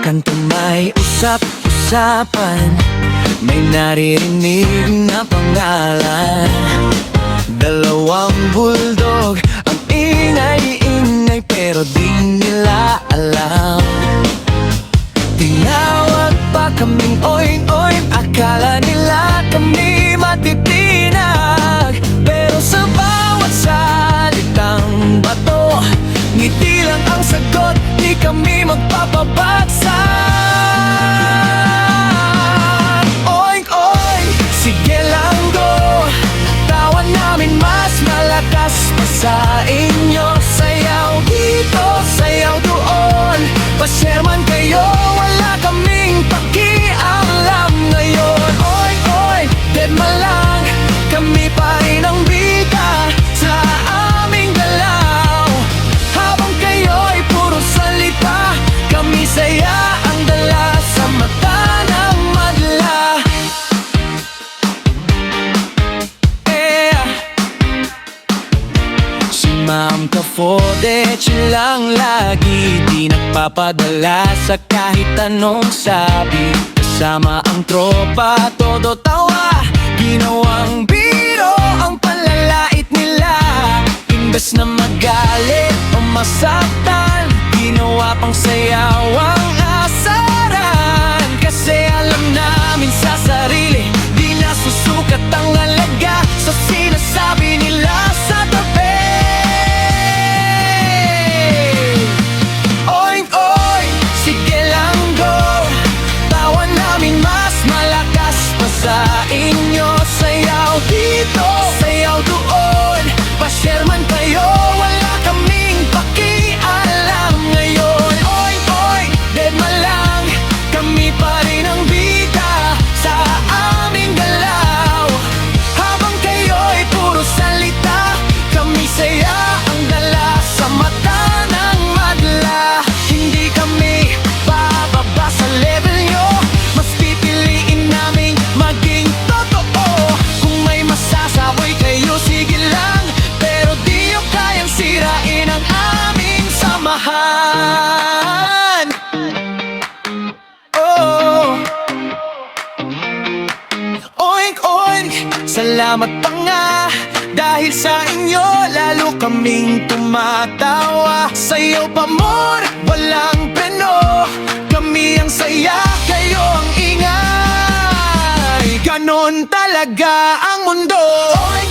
kanto may usap-usapan, may naririnig na pangalan. Dalawang bulldog, ang ingay-ingay pero di nila alam. Tinawag pa kaming oin-oin, akala nila kami matitinag. Pero sa bawat salitang bato, ngiti lang ang sagot, di kami magpapabagsak. Oink-oink, sige lang go, tawa namin mas malakas pa sa inyo. Sayaw dito, sayaw doon, pa-share man kayo, wala kaming pakialam ngayon. Oink-oink, dead man lang, kami pa rin ang bida sa aming galaw. Habang kayo'y puro salita, kami saya ang dala sa mata ng madla. Si Ma'am Kafode, lang lagi, di nagpapadala sa kahit anong sabi. Kasama ang tropa, todo tawa, ginawang biro ang panlalait nila. Imbes na magalit o masaktan, ginawa pang sayaw ang asaran. Kasi alam namin sa sarili, di nasusukat ang halaga sa sinasabi nila sa tabi. Oink-oink, sige lang go, tawa namin mas malakas pa sa inyo. Sayaw dito, sayaw doon, pa-share man kayo, wala kaming pakialam ngayon. Oink-oink, dead man lang, kami pa rin ang bida sa aming galaw. Habang kayo'y puro salita, kami saya ang dala sa mata ng madla. Hindi kami bababa sa level nyo, mas pipiliin naming maging totoo. Kung may masasaboy kayo, sige lang, pero di nyo kayang sirain ang aming samahan. Oh, oink-oink, salamat pa nga, dahil sa inyo lalo kaming tumatawa. Sayaw pa more, walang preno, kami ang saya, kayo ang ingay. Ganon talaga ang mundo. Oink,